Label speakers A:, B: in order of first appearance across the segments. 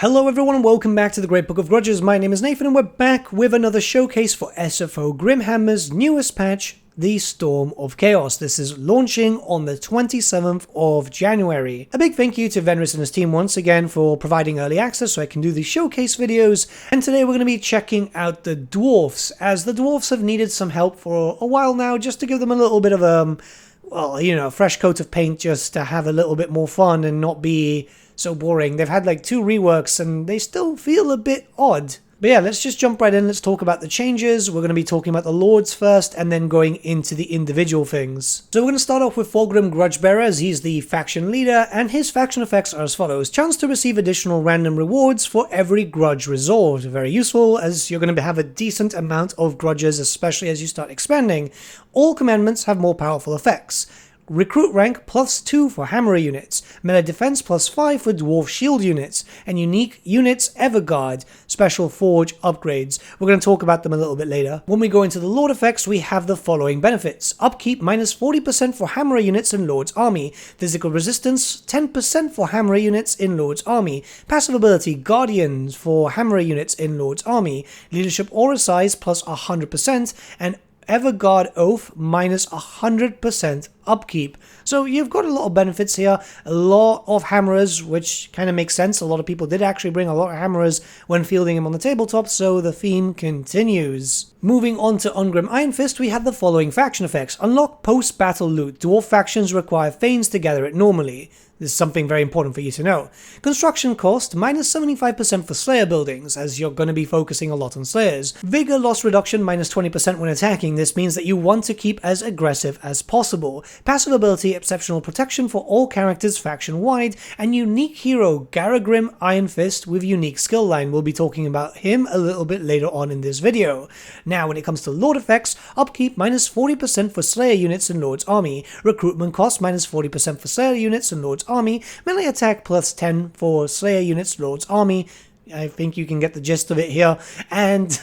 A: Hello everyone and welcome back to the Great Book of Grudges. My name is Nathan and we're back with another showcase for SFO Grimhammer's newest patch, the Storm of Chaos. This is launching on the 27th of January. A big thank you to Venris and his team once again for providing early access so I can do these showcase videos. And today we're going to be checking out the Dwarfs, as the Dwarfs have needed some help for a while now, just to give them a little bit of a fresh coat of paint, just to have a little bit more fun and not be so boring. They've had like 2 reworks and they still feel a bit odd. But yeah, let's just jump right in. Let's talk about the changes. We're going to be talking about the Lords first and then going into the individual things. So we're going to start off with Thorgrim Grudgebearer, as he's the faction leader, and his faction effects are as follows. Chance to receive additional random rewards for every grudge resolved. Very useful, as you're going to have a decent amount of grudges, especially as you start expanding. All commandments have more powerful effects. Recruit rank +2 for hammer units, melee defense +5 for dwarf shield units, and unique units Everguard, special forge upgrades. We're going to talk about them a little bit later. When we go into the Lord effects, we have the following benefits. Upkeep -40% for hammer units in Lord's army, physical resistance 10% for hammer units in Lord's army, passive ability Guardians for hammer units in Lord's army, leadership aura size +100%, and Everguard Oath -100% upkeep. So you've got a lot of benefits here, a lot of hammerers, which kind of makes sense. A lot of people did actually bring a lot of hammerers when fielding him on the tabletop, so the theme continues. Moving on to Ungrim Iron Fist, we have the following faction effects. Unlock post-battle loot. Dwarf factions require Thanes to gather it normally. This is something very important for you to know. Construction cost -75% for Slayer buildings, as you're going to be focusing a lot on Slayers. Vigor loss reduction -20% when attacking. This means that you want to keep as aggressive as possible. Passive ability exceptional protection for all characters faction-wide, and unique hero Garagrim Iron Fist with unique skill line. We'll be talking about him a little bit later on in this video. Now when it comes to Lord effects, upkeep -40% for Slayer units in Lord's army. Recruitment cost -40% for Slayer units in Lord's army, melee attack +10 for Slayer units, Lord's army. I think you can get the gist of it here. And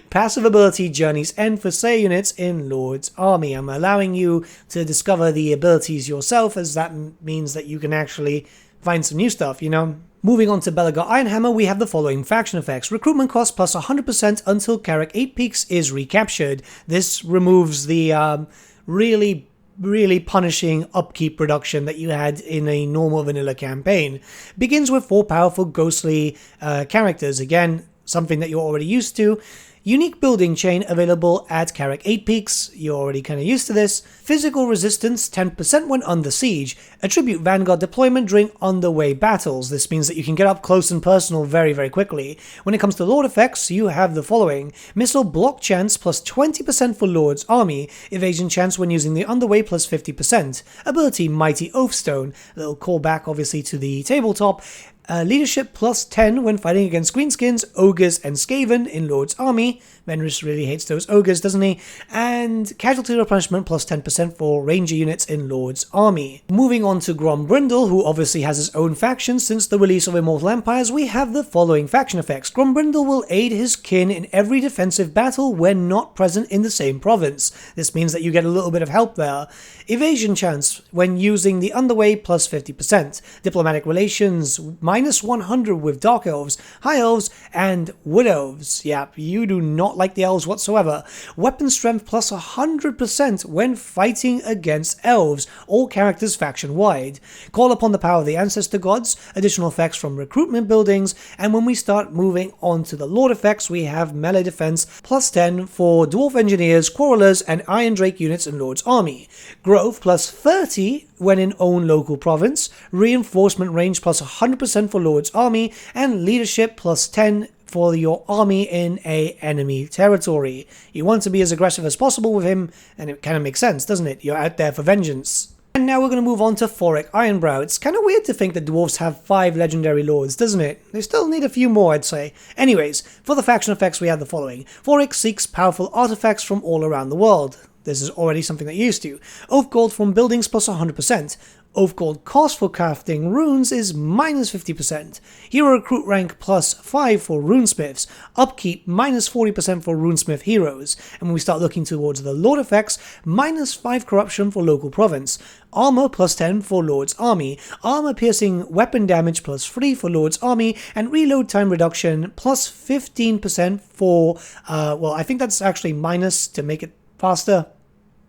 A: passive ability Journey's End for Slayer units in Lord's army. I'm allowing you to discover the abilities yourself, as that means that you can actually find some new stuff, you know. Moving on to Belagar Ironhammer, we have the following faction effects. Recruitment cost +100% until Carrack 8 Peaks is recaptured. This removes the really punishing upkeep reduction that you had in a normal vanilla campaign. Begins with 4 powerful ghostly characters, again something that you're already used to. Unique building chain available at Carrack 8 Peaks, you're already kind of used to this. Physical resistance 10% when under siege. Attribute Vanguard deployment during underway battles. This means that you can get up close and personal very quickly. When it comes to Lord effects, you have the following. Missile block chance +20% for Lord's army. Evasion chance when using the underway +50%. Ability Mighty Oathstone. A little callback obviously to the tabletop. Leadership +10 when fighting against greenskins, ogres, and Skaven in Lord's army. Venris really hates those ogres, doesn't he? And casualty replenishment +10% for ranger units in Lord's army. Moving on to Grombrindal, who obviously has his own faction since the release of Immortal Empires, we have the following faction effects. Grombrindal will aid his kin in every defensive battle when not present in the same province. This means that you get a little bit of help there. Evasion chance when using the underway +50%. Diplomatic relations -100 with Dark Elves, High Elves, and Wood Elves. Yep, you do not like the Elves whatsoever. Weapon strength +100% when fighting against Elves, all characters faction-wide. Call upon the power of the Ancestor Gods, additional effects from recruitment buildings, and when we start moving on to the Lord effects, we have melee defense +10 for Dwarf Engineers, Quarrelers, and Iron Drake units in Lord's army. Growth +30 when in own local province, reinforcement range +100% for Lord's army, and leadership +10 for your army in a enemy territory. You want to be as aggressive as possible with him, and it kind of makes sense, doesn't it? You're out there for vengeance. And now we're going to move on to Thoric Ironbrow. It's kind of weird to think that dwarves have 5 legendary lords, doesn't it? They still need a few more, I'd say. Anyways, for the faction effects we have the following. Thoric seeks powerful artifacts from all around the world. This is already something that you're used to. Oath gold from buildings +100%. Oath Gold cost for crafting runes is minus 50%. Hero recruit rank plus 5 for runesmiths. Upkeep minus 40% for runesmith heroes. And when we start looking towards the lord effects, minus 5 corruption for local province. Armor plus 10 for Lord's Army, armor piercing weapon damage plus 3 for Lord's Army, and reload time reduction plus 15% for, well, I think that's actually minus to make it faster.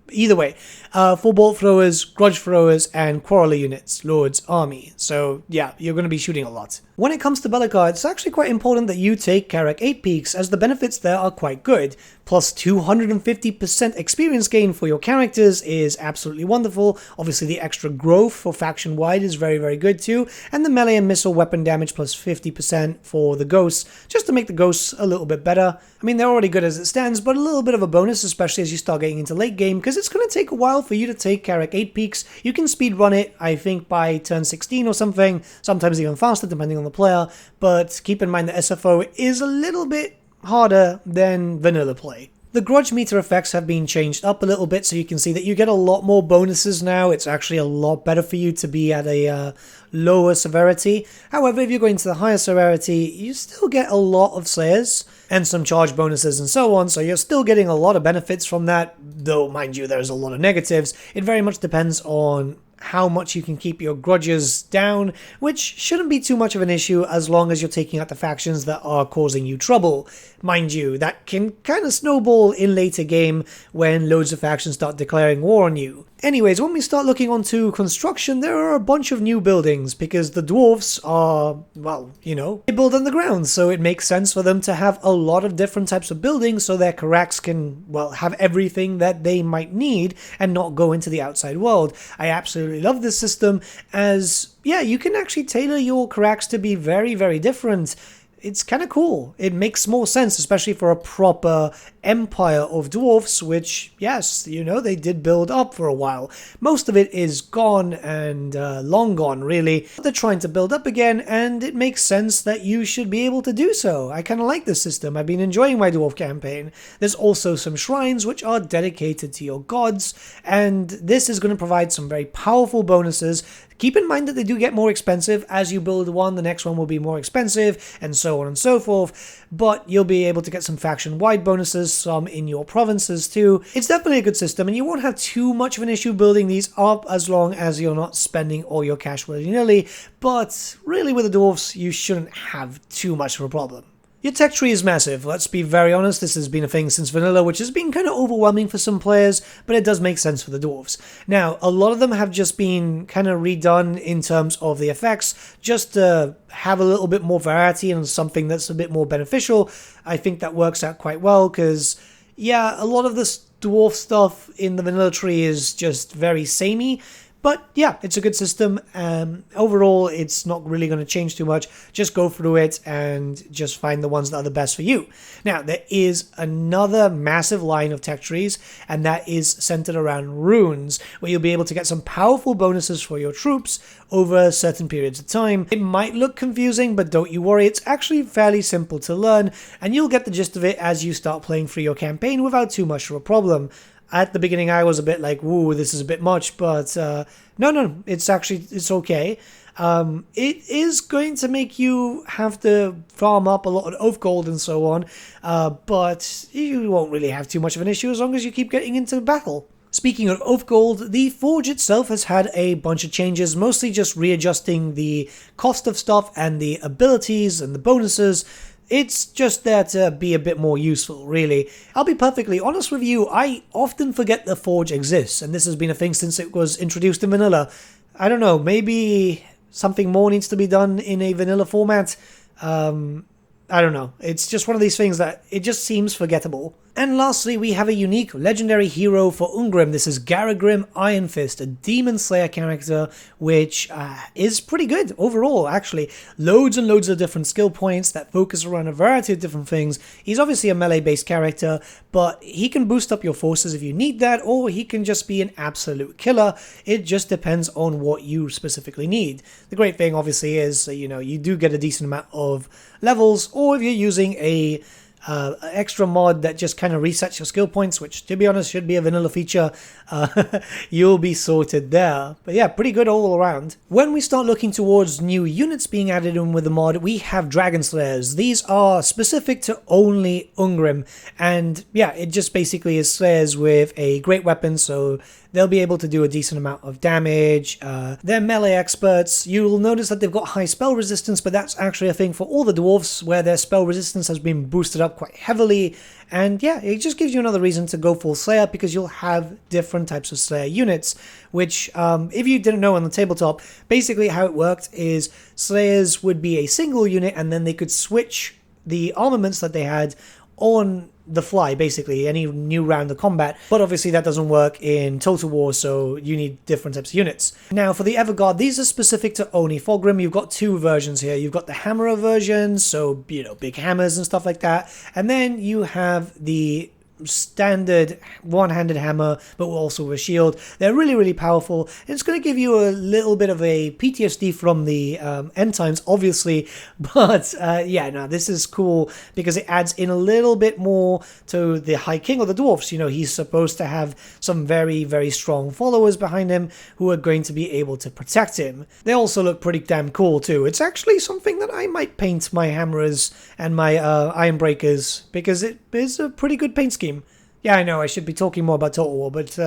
A: Either way, for bolt throwers, grudge throwers, and quarreler units, Lord's Army. So yeah, you're going to be shooting a lot. When it comes to Bellicar, it's actually quite important that you take Karak 8 peaks, as the benefits there are quite good. Plus 250% experience gain for your characters is absolutely wonderful. Obviously the extra growth for faction wide is very, very good too. And the melee and missile weapon damage plus 50% for the ghosts, just to make the ghosts a little bit better. I mean, they're already good as it stands, but a little bit of a bonus, especially as you start getting into late game, because it's going to take a while for you to take Karak 8 peaks. You can speedrun it, I think, by turn 16 or something, sometimes even faster depending on the player, but keep in mind that SFO is a little bit harder than vanilla play. The grudge meter effects have been changed up a little bit, so you can see that you get a lot more bonuses now. It's actually a lot better for you to be at a lower severity. However, if you're going to the higher severity, you still get a lot of slayers and some charge bonuses and so on, so you're still getting a lot of benefits from that, though mind you there's a lot of negatives. It very much depends on how much you can keep your grudges down, which shouldn't be too much of an issue as long as you're taking out the factions that are causing you trouble. Mind you, that can kind of snowball in later game when loads of factions start declaring war on you. Anyways, when we start looking onto construction, there are a bunch of new buildings, because the dwarfs are, well, you know, they build underground, so it makes sense for them to have a lot of different types of buildings so their Karaks can, well, have everything that they might need and not go into the outside world. I absolutely love this system, as, yeah, you can actually tailor your Karaks to be very, very different. It's kind of cool. It makes more sense, especially for a proper empire of dwarfs, which, yes, you know, they did build up for a while. Most of it is gone and long gone, really. They're trying to build up again, and it makes sense that you should be able to do so. I kind of like this system. I've been enjoying my dwarf campaign. There's also some shrines which are dedicated to your gods, and this is going to provide some very powerful bonuses. Keep in mind that they do get more expensive. As you build one, the next one will be more expensive, and so on and so forth. But you'll be able to get some faction-wide bonuses, some in your provinces too. It's definitely a good system, and you won't have too much of an issue building these up as long as you're not spending all your cash willy-nilly. But really, with the dwarfs, you shouldn't have too much of a problem. Your tech tree is massive. Let's be very honest, this has been a thing since vanilla, which has been kind of overwhelming for some players, but it does make sense for the dwarves. Now, a lot of them have just been kind of redone in terms of the effects, just to have a little bit more variety and something that's a bit more beneficial. I think that works out quite well, because, yeah, a lot of this dwarf stuff in the vanilla tree is just very samey. But yeah, it's a good system. Overall, it's not really going to change too much. Just go through it and just find the ones that are the best for you. Now, there is another massive line of tech trees, and that is centered around runes, where you'll be able to get some powerful bonuses for your troops over certain periods of time. It might look confusing, but don't you worry, it's actually fairly simple to learn, and you'll get the gist of it as you start playing through your campaign without too much of a problem. At the beginning, I was a bit like, "Woo, this is a bit much," but no, it's okay. It is going to make you have to farm up a lot of oath gold and so on, but you won't really have too much of an issue as long as you keep getting into battle. Speaking of oath gold, the forge itself has had a bunch of changes, mostly just readjusting the cost of stuff and the abilities and the bonuses. It's just there to be a bit more useful, really. I'll be perfectly honest with you, I often forget the Forge exists, and this has been a thing since it was introduced in vanilla. I don't know, maybe something more needs to be done in a vanilla format. I don't know. It's just one of these things that it just seems forgettable. And lastly, we have a unique legendary hero for Ungrim. This is Garagrim Iron Fist, a Demon Slayer character, which is pretty good overall, actually. Loads and loads of different skill points that focus around a variety of different things. He's obviously a melee-based character, but he can boost up your forces if you need that, or he can just be an absolute killer. It just depends on what you specifically need. The great thing, obviously, is, you know, you do get a decent amount of levels, or if you're using a extra mod that just kind of resets your skill points, which to be honest should be a vanilla feature. You'll be sorted there. But yeah, pretty good all around. When we start looking towards new units being added in with the mod, we have Dragon Slayers. These are specific to only Ungrim, and yeah, it just basically is Slayers with a great weapon, so they'll be able to do a decent amount of damage. They're melee experts. You'll notice that they've got high spell resistance, but that's actually a thing for all the dwarfs, where their spell resistance has been boosted up quite heavily. And yeah, it just gives you another reason to go full Slayer, because you'll have different types of Slayer units, which, if you didn't know on the tabletop, basically how it worked is Slayers would be a single unit, and then they could switch the armaments that they had on the fly, basically, any new round of combat. But obviously that doesn't work in Total War, so you need different types of units. Now for the Everguard, these are specific to only Thorgrim. You've got two versions here. You've got the hammerer version, so, you know, big hammers and stuff like that. And then you have the standard one-handed hammer, but also with a shield. They're really, really powerful. It's going to give you a little bit of a PTSD from the end times, obviously, but yeah, no, this is cool because it adds in a little bit more to the High King of the Dwarfs. You know, he's supposed to have some very, very strong followers behind him who are going to be able to protect him. They also look pretty damn cool too. It's actually something that I might paint my hammerers and my iron breakers, because it is a pretty good paint scheme. Yeah, I know, I should be talking more about Total War, but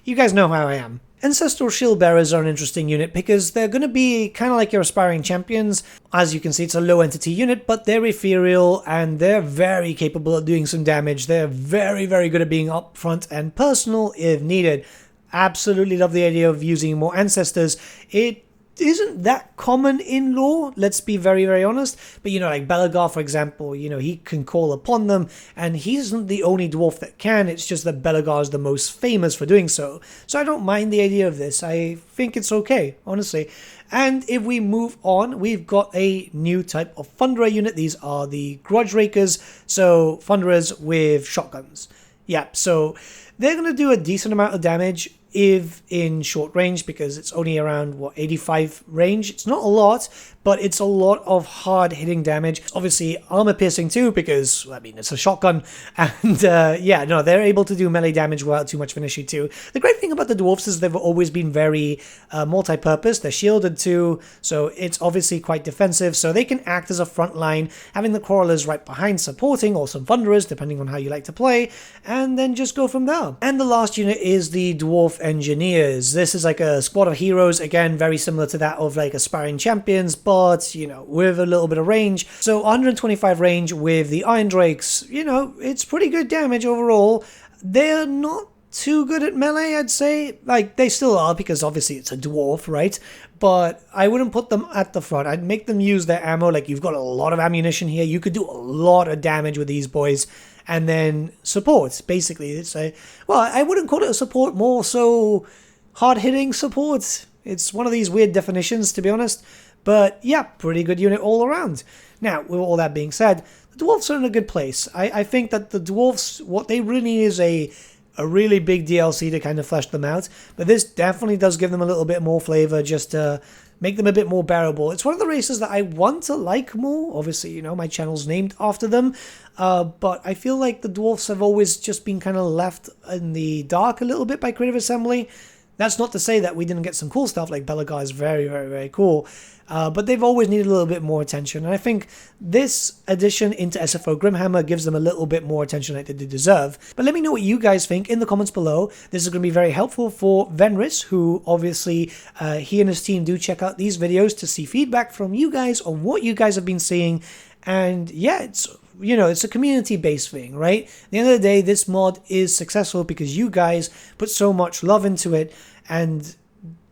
A: you guys know how I am. Ancestral Shield Bearers are an interesting unit because they're going to be kind of like your aspiring champions. As you can see, it's a low entity unit, but they're ethereal and they're very capable of doing some damage. They're very, very good at being upfront and personal if needed. Absolutely love the idea of using more ancestors. It isn't that common in lore, let's be very, very honest, but you know, like Belegar, for example, you know, he can call upon them, and he isn't the only dwarf that can. It's just that Belegar is the most famous for doing so. So I don't mind the idea of this. I think it's okay, honestly. And if we move on, we've got a new type of Thunderer unit. These are the Grudge Rakers, so Thunderers with shotguns. Yeah, so they're going to do a decent amount of damage if in short range, because it's only around, what, 85 range. It's not a lot, but it's a lot of hard hitting damage. Obviously armor piercing too, because, I mean, it's a shotgun, and yeah, no, they're able to do melee damage without too much of an issue too. The great thing about the dwarfs is they've always been very multi-purpose. They're shielded too, so it's obviously quite defensive, so they can act as a front line, having the crawlers right behind supporting, or some thunderers depending on how you like to play, and then just go from there. And the last unit is the Dwarf Engineers. This is like a squad of heroes, again very similar to that of like aspiring champions, but you know, with a little bit of range. So 125 range with the Iron Drakes, you know, it's pretty good damage overall. They're not too good at melee, I'd say. Like, they still are, because obviously it's a dwarf, right? But I wouldn't put them at the front. I'd make them use their ammo. Like, you've got a lot of ammunition here. You could do a lot of damage with these boys. And then support, basically. It's a, well, I wouldn't call it a support, more so hard-hitting support. It's one of these weird definitions, to be honest. But yeah, pretty good unit all around. Now, with all that being said, the dwarfs are in a good place. I think that the dwarfs, what they really need is a really big DLC to kind of flesh them out. But this definitely does give them a little bit more flavor, just to make them a bit more bearable. It's one of the races that I want to like more. Obviously, you know, my channel's named after them. But I feel like the dwarfs have always just been kind of left in the dark a little bit by Creative Assembly. That's not to say that we didn't get some cool stuff, like Belegar is very, very, very cool. But they've always needed a little bit more attention. And I think this addition into SFO Grimhammer gives them a little bit more attention that they deserve. But let me know what you guys think in the comments below. This is going to be very helpful for Venris, who obviously he and his team do check out these videos to see feedback from you guys on what you guys have been seeing. And yeah, it's, you know, it's a community-based thing, right? At the end of the day, this mod is successful because you guys put so much love into it, and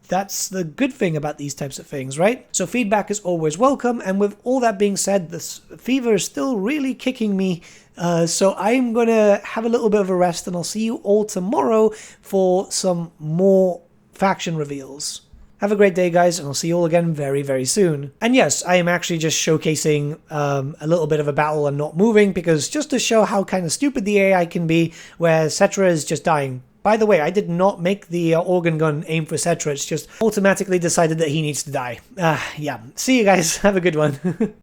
A: that's the good thing about these types of things, right? So feedback is always welcome, and with all that being said, this fever is still really kicking me, so I'm gonna have a little bit of a rest, and I'll see you all tomorrow for some more faction reveals. Have a great day, guys, and I'll see you all again very, very soon. And yes, I am actually just showcasing a little bit of a battle and not moving, because just to show how kind of stupid the AI can be, where Cetra is just dying. By the way, I did not make the organ gun aim for Cetra, it's just automatically decided that he needs to die. Yeah, see you guys, have a good one.